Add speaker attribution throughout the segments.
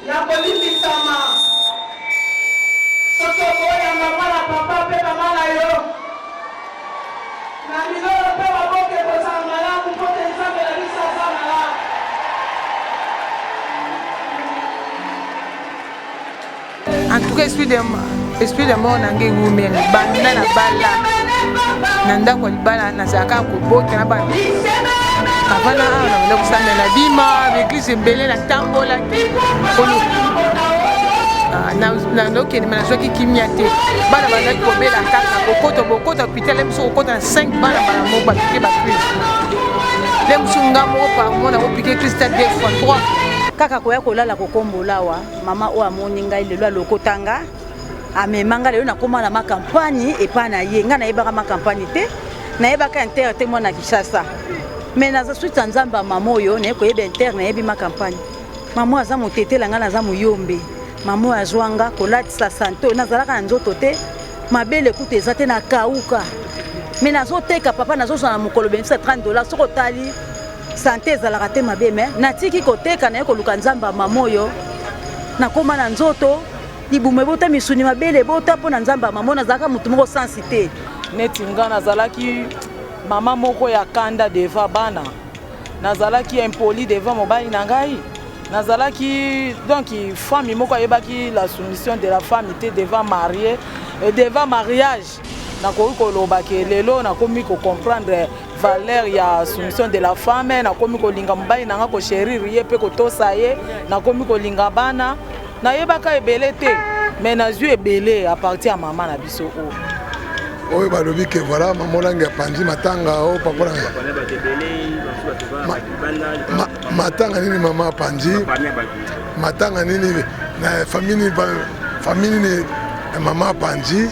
Speaker 1: na kolimbisama soki okoya mama na papa mpe mama na yo na milolo mpe baboke kozala malamu mpo te nzambe na biso aza malamu.
Speaker 2: En tout cas, esprit de mort nange ngumela banda na bala na ndako libala na zaka koboka na bana kavana na ndo kusambela bima l'église ebele na tambola kono na ndoke ni mana zoki kimia te bana bana kobela kaka bokota hôpital mso kokota na 5 bana bana mo ba piquer ba crise dem sunga mo pa mona ko piquer crise 2 fois 3
Speaker 3: kaka koya kolala kokombolawa mama o amoni ngai lelo alokotanga amemanga lelo nakoma na makampagne epa na ye nga nayebaka makampagne te nayebaka inter te mwana Kishasa mais naza suite nzamba mama oyo naye koyeba inter nayebi makampagne mama aza motetela nga naza moyombe mama azwanga kolatisa santo nazalaka na nzoto te mabele kuta eza te na kauka mais nazoteka papa nazozwa na mokolo benisa $30 soko tali santé ezalaka te mabe me natiki koteka naye koluka nzamba mama oyo nakoma na nzoto libumu ebota misuni mabele ebota mpo na nzamba mama nazalaka motu moko sansi te
Speaker 4: neti nga nazalaki mama moko ya kanda deva bana nazalaki impoli deva mobali na ngai nazalaki donc femme moko ayebaki la soumission de la femme te devant marié et devant mariage nakoki kolobaki lelo nakomi comprendre valeur ya soumission de la femme nakomi kolinga mobali nanga ko chérir ye pe kotosa ye nakomi kolinga bana nayebaka ebele te mais nazwi ebele à partir ya mama na biso o
Speaker 5: oyo balobi ke voilà mama olangi apanzi matanga o papa nanga matanga nini mama apanzi matanga nini na famille nini mama apanzi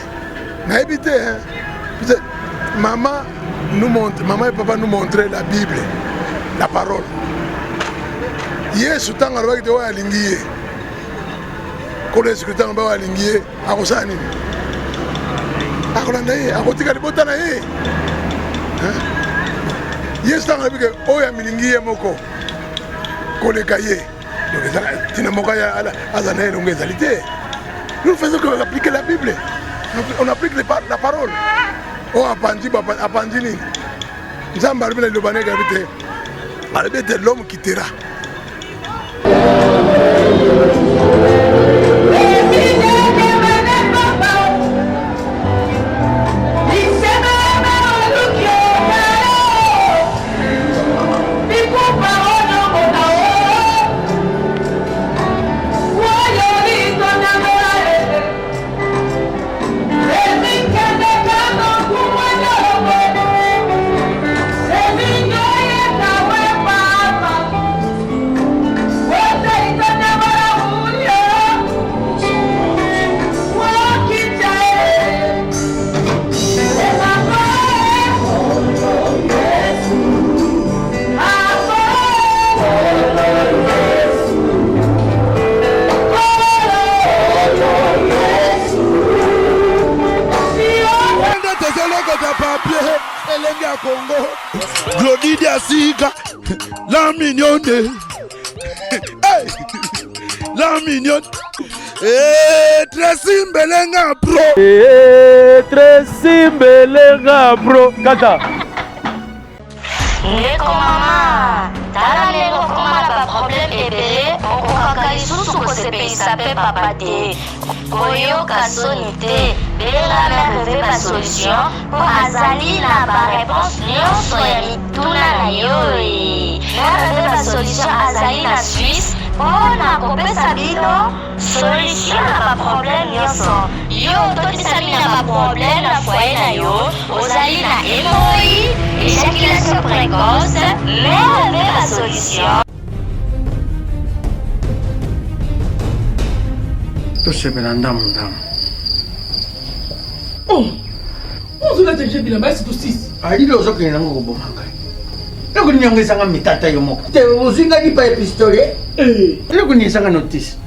Speaker 5: nayebi te maman et papa nous montraient la Bible, la parole. Yesu tanga alobaki te oyo alingi ye kolo yesu tanga ba alingi ye akosala nini akolanda ye akotika libota na ye yesu tanga alobaki oyo aminingi ye moko koleka ye donc tina moko aza na ye longo ezali te. Nous faisons que appliquer la Bible, on applique la parole. Oh apandi nini nzambe alobela liloba nenge abi te alobi ete l'homme quittera.
Speaker 6: Glodidi Asika, la mignonne, hey, la mignonne, Tracy Mbelenga bro,
Speaker 7: Tracy Mbelenga bro, kata.
Speaker 8: Ndeko mama, tala lelo koma na problème ebele, okokaka lisusu kosepelisa pe papa te. Koyoka soni te, bela merve ba solution, po azali na ba réponse nyonso ya mituna na yo. Merve ba solution azali na Suisse, pona kopesa bino solution na ba problème nyonso. Yo tobisami na ba problème na foyer na yo, ozali na hémorroïde, éjaculation précoce, merve ba solution.
Speaker 9: tosepela ndamu
Speaker 1: ozula teje bilamba esi tosisi
Speaker 9: alili ozokende nango koboma ngai eloko yango ezanga mitata yo moko te ozinga lipa ya pistolet eloko nini ezanga notice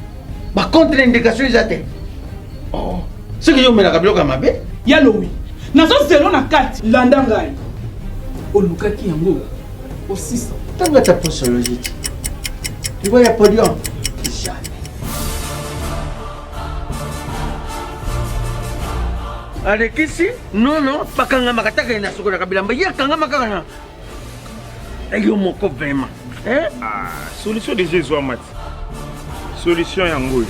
Speaker 9: bacontre indication eza te soki yo omelaka biloko ya mabe
Speaker 1: yalowi nazozelo na kati landa ngai olukaki yango osisa
Speaker 9: ntango ata posologie te liwa ya podium jamais alekisi nono bakanga makataka na soko na kabilamba ya kanga makaka na yo moko vraiment
Speaker 10: solution de Jésus amati solution ya ngoyo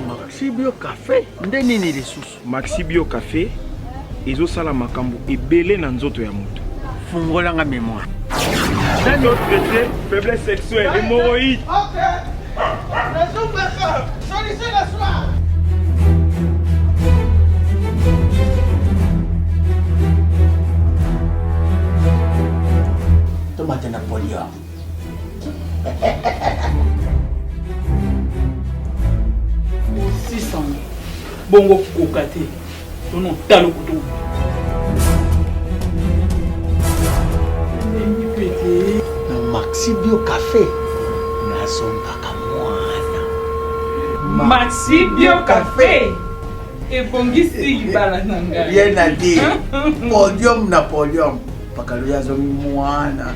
Speaker 9: Maxi Bio Café nde nini lisusu
Speaker 10: Maxi Bio Café ezosala makambo ebele na nzoto ya moto
Speaker 9: fungolanga mémoire
Speaker 10: traité faiblesse sexuelle hémorroïde.
Speaker 1: Ok. Solution la soir.
Speaker 9: Tomate Napoléon.
Speaker 1: Bongo kokate. Non talo kutu.
Speaker 9: Maxi Bio Café. Nazombaka mwana.
Speaker 1: Maxi Bio Café. Ebongisi libala nanga.
Speaker 9: Bien à dire. Podium Napoléon. Pakaluya zomi mwana.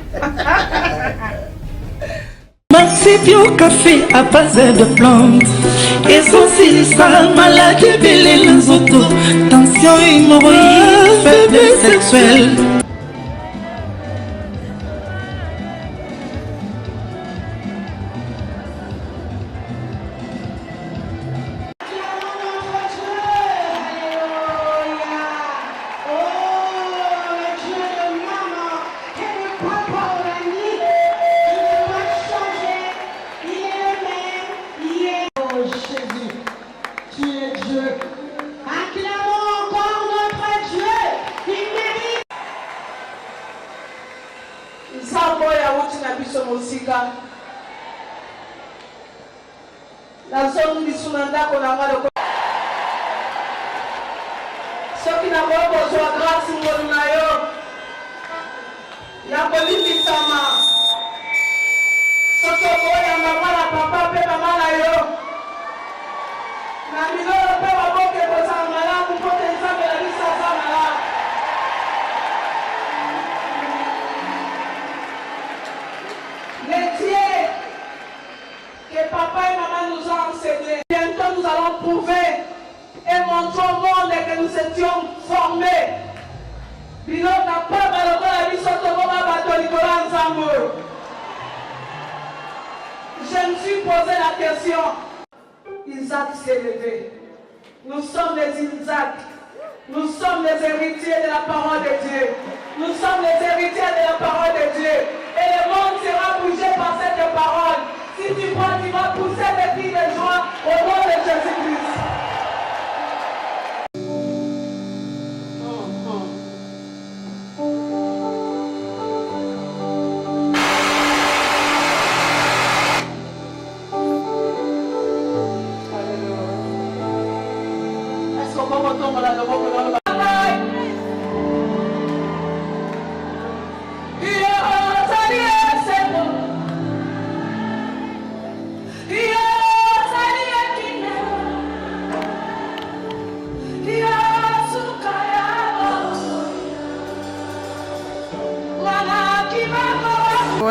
Speaker 11: Maxi Bio Café à base de plantes. Essentiel ça, maladie belé les autos. Tension hémorroïde, faiblesse sexuelle.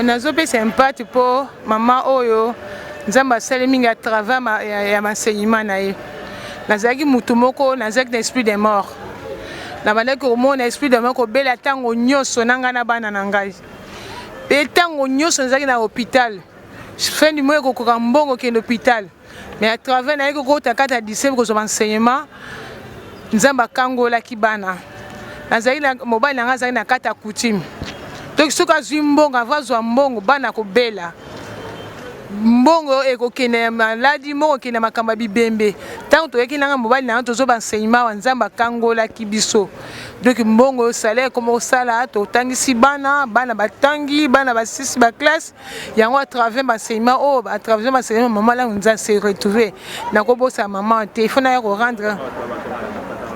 Speaker 2: nazopesa impati mpo mama oyo nzambe asali mingi à travers ya maenseignement na ye nazalaki mutu moko nazalaki na esprit de mort nabandaki komona esprit de mort kobela ntango nyonso na ngai na bana na ngai mpe ntango nyonso nazalaki na hôpital fin du mois ekokoka mbongo okende hôpital mais à travers na ye kokota kati ya disciple kozwa enseignement nzambe akangolaki bana nazalaki na mobali na ngai azalaki na kati ya coutume donc soki azwi mbongo avazwa mbongo bana kobela mbongo ekokende maladi moko okende makambo ya bibembe ntango toyeki nanga mobali na nga tozoba enseignement wa nzambe akangolaki biso donc mbongo salaire ekoma kosala totangisi bana batangi bana basisi baklasse yango à travers baenseignement oyo à travers baenseignement mama langu nza se retrouve nakobosa mama te ifo naya korendre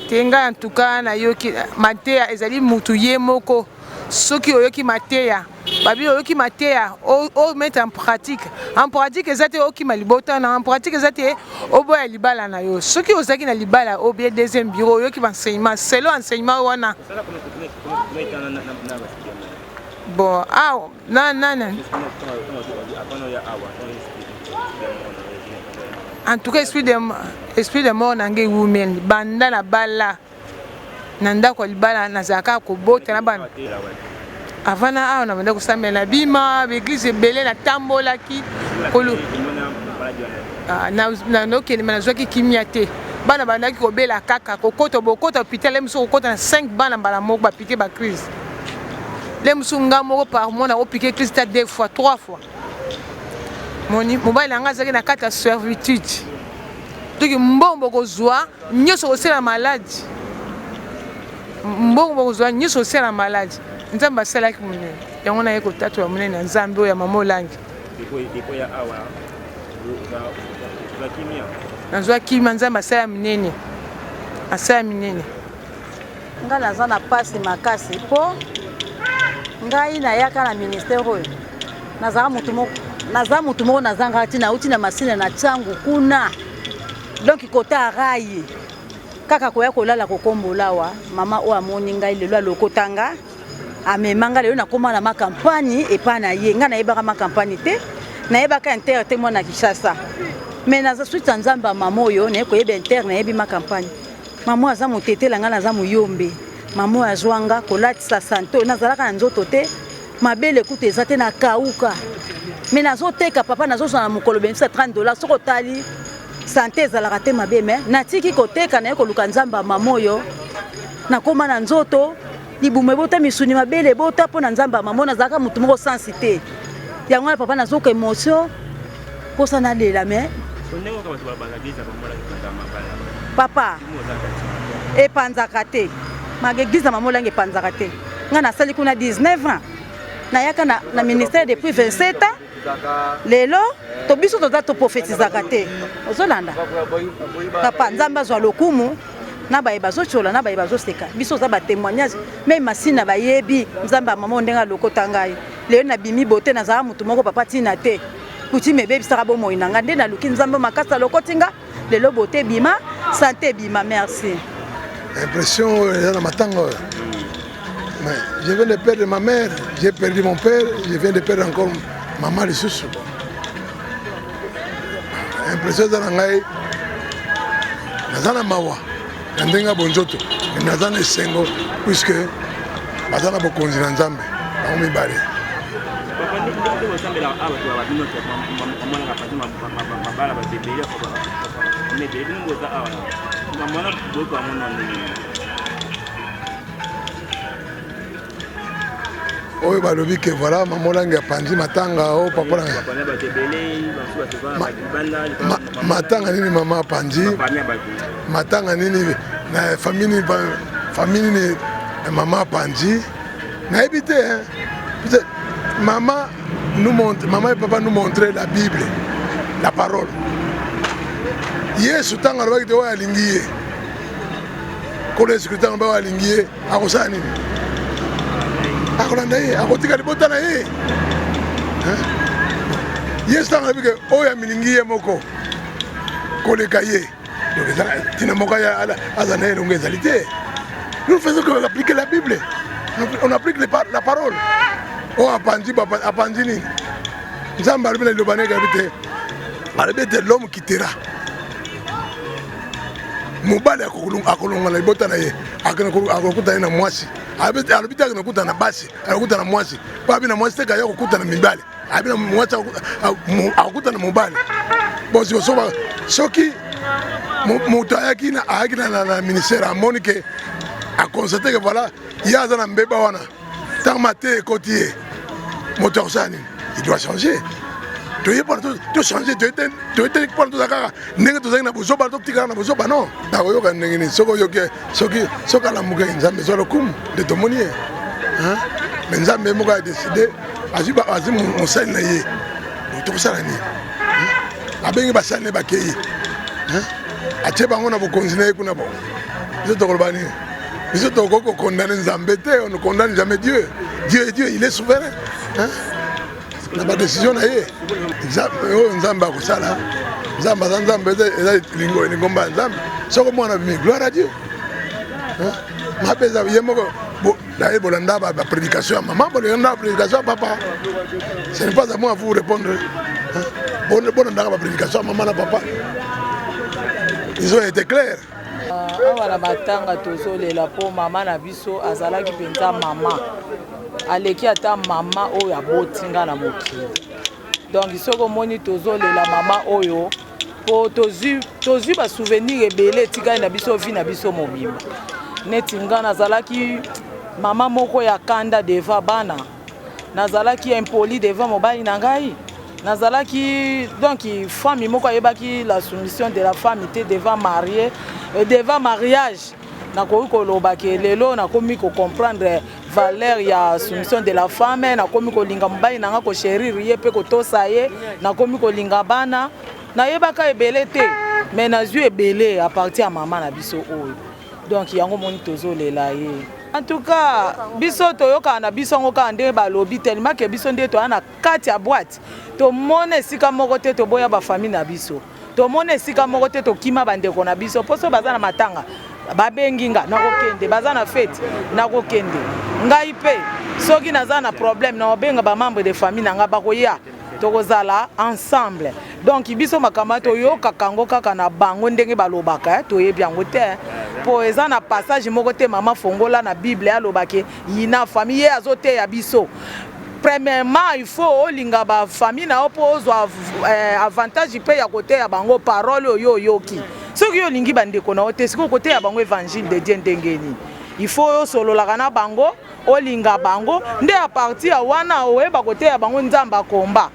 Speaker 2: te ngai en tout cas nayoki mateya ezali mutu ye moko soki oyoki mateya babi oyoki mateya o mettre en pratique ezate oki malibota na en pratique ezate oboya libala na yo soki ozaki na libala obie deuxième bureau oyoki enseignement selon enseignement wana bon En tout cas, esprit de mort nange women banda na bala nanda ko libala na zaka ko bota na bana avana a na banda ko samela bima l'église belé na tambola ki kolu na no ke na zoki kimiate bana banda ki ko bela kaka ko koto bokota hôpital emso ko kota na 5 bana bala moko ba piquer ba crise lemso ngamo par mois na piquer crise 2 fois 3 fois moni mobile anga zaki na kata servitude donc mbombo kozwa nyoso osela malade mbombo kozwa nyoso osela malade nzamba sala ki munene yango na yeko tatu ya munene na nzambe ya mama olangi iko ya awa za kimia nazwa kimia nzamba sala munene asala munene
Speaker 3: nga naza na pasi makasi po ngai nayaka na ministère oyo naza mutu moko nazanga tina uti na masina na changu kuna donc kota rai kaka koya kolala kokombolawa mama o amoni ngai lelo alokotanga amemanga lelo nakoma na makampagne epa na ye nga nayebaka makampagne te nayebaka inter te mwana Kinshasa mais naza suita nzamba mama oyo nayekoyeba inter nayebi makampagne mama aza motetela nga naza muyombe mama azwanga kolatisa santo nazalaka na nzoto te mabele kuta eza te na kauka mais nazoteka papa nazozwa na mokolo benisa $30 soko tali santé ezalaka te mabe me natiki koteka naye koluka nzamba mama oyo nakoma na nzoto libumu ebota misuni mabele ebota mpo na nzamba mama nazalaka motu moko sansi te yango na papa nazoka émotion mposa nalela me papa epanzaka te mageglize mama olangi epanzaka te nga nasali kuna 19 ans nayaka na ministère depuis 27 ans lelo to biso toza to prophétisaka te ozolanda papa nzambe azwa lokumu na baye bazochola na baye bazoseka biso za ba témoignage même masina bayebi nzambe mama ndenga lokota ngai lelo na bimi bote na za mutu moko papa tina te kuti mebe bisaka bo moyina nga nde na luki nzambe makasa lokotinga lelo bote bima santé bima merci
Speaker 5: impression dans matanga. Je viens de perdre ma mère, j'ai perdu mon père, je viens de perdre encore maman de Soussou. Impression dans l'angai, nazana mawa, nandenga bonjoto, nazana sengo, puisque nazana bokonzi na nzambe, na mibale. Oyo balobi ke voilà mama langi apanzi matanga o papa langi matanga nini mama apanzi matanga nini na famille ni mama apanzi na éviter hein maman et papa nous montrer la Bible la parole Yesu tanga lobi te wa lingiye ko le secrétaire ba wa lingiye akosana nini akolanda ye akotika libota na ye Yesu tanga bike oya milingi ye moko koleka ye donc tina moka ya azana ye longue ezalité nous faisons que appliquer la Bible on applique la parole o apanzi nini nzambe alobi na liloba na ye kabite alobi ete l'homme quittera mobali akolonga na libota na ye akokutana na mwasi alobi te akokutana na basi akokutana na mwasi po abi na mwasi te kaya kokutana na mibali abi na mwasi akokutana na mobali bon soki moto ayaki na ministère amoni ke akonstate ke voilà ye aza na mbeba wana ntango mate ekoti ye moto akosala nini il doit changer toyebana tochange toyeteli mpona toza kaka ndenge tozalaki na bozoba totikala na bozoba non nakoyoka ndenge nini soki oyoki soki alamukaki nzambe ezwa lokumu nde tomoni ye me nzambe moko adeside azwi mosali na ye tokosala nini abengi basali ne bakei atie bango na bokonzi na ye kuna bo biso tokoloba nini biso tokoki kokondane nzambe te on ne condamne jamais Dieu il est souverain na ba décision na ye nzambe akosala nzambe aza nzambe eza lingomba ya nzambe soko mwana bimi gloire à Dieu mabe eza ye moko daye bolanda ba prédication ya maman bolanda ba prédication ya papa ce n'est pas à moi à vous répondre Bonne prédication, maman et papa. Ils ont été clairs.
Speaker 4: Awa matanga tozolela po mama na biso azalaki penza mama. Aleki ata mama oyo abotinga na mokili. Donc soko moni tozolela mama oyo po tozu ba souvenir ebele tika na biso vi na biso mobimba. Neti nga nazalaki mama moko ya kanda deva bana. Nazalaki impoli devant mobali na ngai. Nazalaki donc femme moko ayebaki la soumission de la femme était devant marier devant mariage. Nakoki koloba ke lelo nakomi ko comprendre valeur ya soumission de la femme, nakomi kolinga mobali nanga ko chérir ye pe ko tosa ye, nakomi kolinga bana. Nayebaka ebele te, mais nazwi ebele à partir ya maman na biso oyo. Donc yango moni tozolela ye. En tout cas, biso toyoka na biso ngoka nde balobi tellement que biso nde to ana kati ya boîte. To mone sika moko te to boya ba famille na biso. To mone sika moko te to kima bandeko na biso. Poso baza na matanga. Babengi nga nakokende, baza na fête nakokende. Ngai pe soki naza na problème na obenga ba membre de famille na nga bakoya. Tokozala ensemble. Donc biso makama toyoka kango kaka na bango ndenge balobaka toyebi yango te. Po eza na passage moko te mama fongola na Bible alobake yina famille azote ya biso. Premièrement, il faut olinga ba famille na opposo avantage pe ya côté ya bango parole yo yoki. Soki yo lingi bandeko na ote siko côté ya bango évangile de Dieu ndengeni. Il faut solo la kana bango olinga bango nde a partir wana oyeba côté ya bango nzamba komba.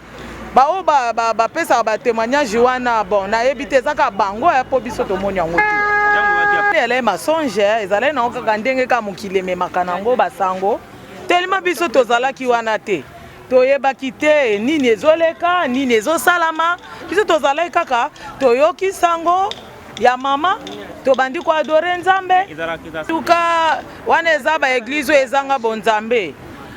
Speaker 4: Bao ba pesa ba témoignage wana bon na ebite zaka bango ya po biso to moni yango te. Elle est mensonge, ezalé na okaka ndenge ka mokili memaka nango basango. Tellement biso tozalaki wana te. Toyebaki te nini ezoleka, nini ezosalama. Biso tozalaki kaka toyoki sango ya mama, tobandi ko adorer Nzambe. Tuka wana eza ba église ezanga bonzambe.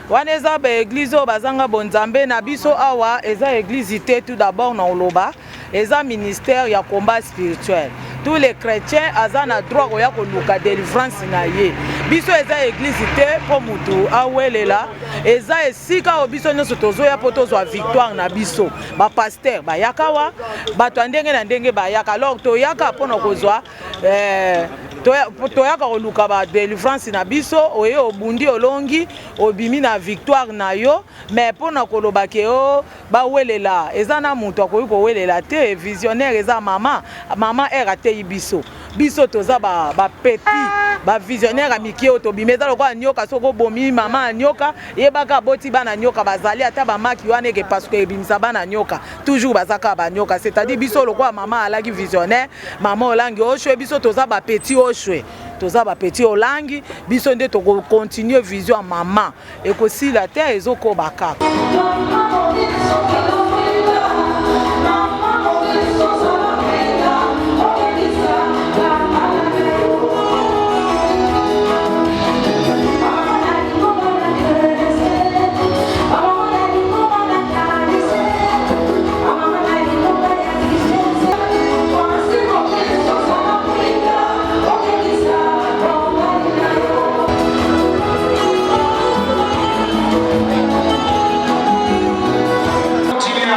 Speaker 4: Wana eza ba église bazanga bonzambe na biso awa eza église te tout d'abord na oloba, eza ministère ya combat spirituel. Tous les chrétiens azana droit koya koluka délivrance na ye. Biso eza église te po mutu awelela, eza esika obiso nyonso tozoya po tozwa victoire na biso. Ba pasteur bayaka wa, bato ndenge na ndenge bayaka. Alors toyaka pona kozwa toyaka koluka ba délivrance na biso, oye obundi olongi, obimi na victoire na yo, mais pona koloba ke o bawelela, eza na mutu akoyi kowelela te, visionnaire eza mama era te biso. Biso toza ba petit, ba visionnaire amiki otobimeza lokwa nyoka soko bomi mama nyoka, yebaka boti bana nyoka bazali ata ba maki wana ke parce que ebimisa bana nyoka, toujours bazaka ba nyoka, c'est-à-dire biso lokwa mama alaki visionnaire, mama olangi oshwe biso toza ba petit oshwe. Toza ba petit olangi, biso nde to continuer vision mama. Et que si la terre ezoko baka.
Speaker 12: Continue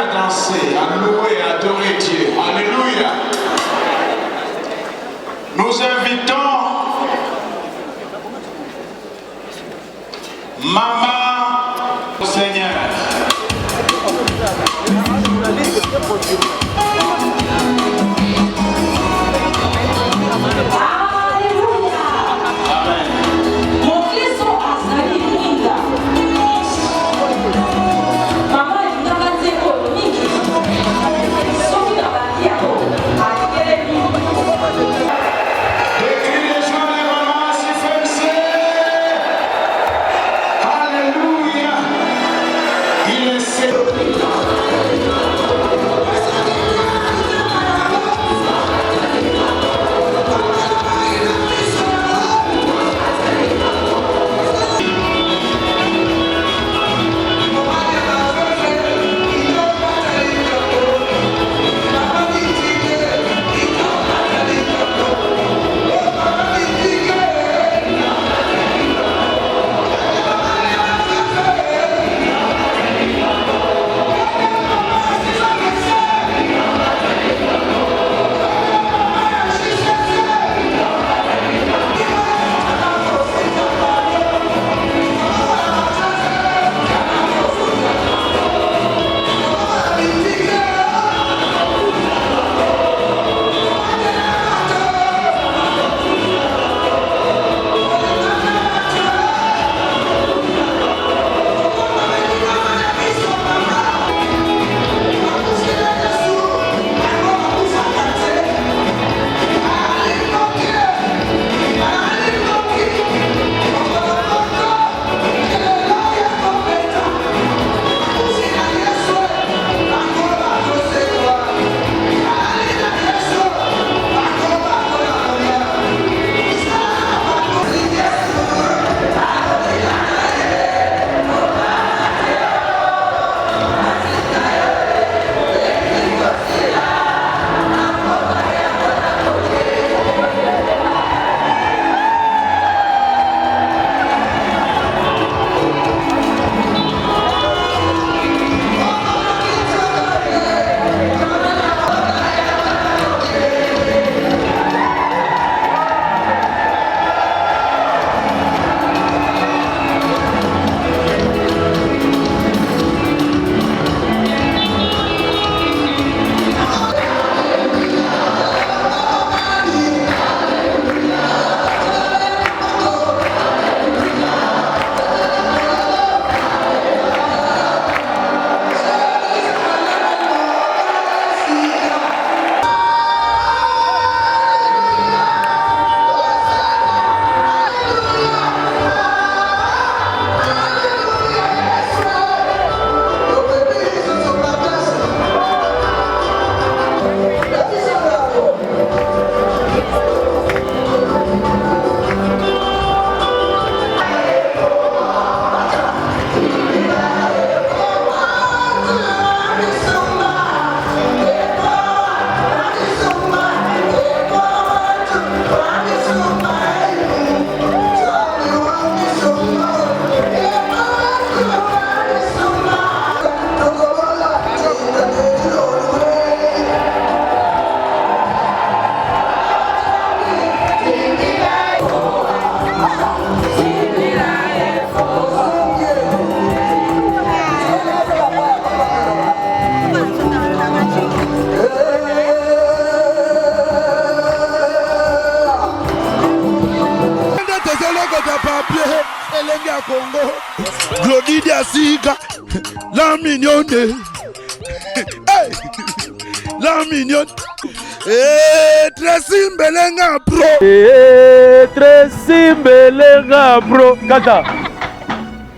Speaker 6: elenge ya Congo Glodidi Asika la mignonne hey la mignonne Tracy Mbelenga bro
Speaker 7: Tracy Mbelenga bro kata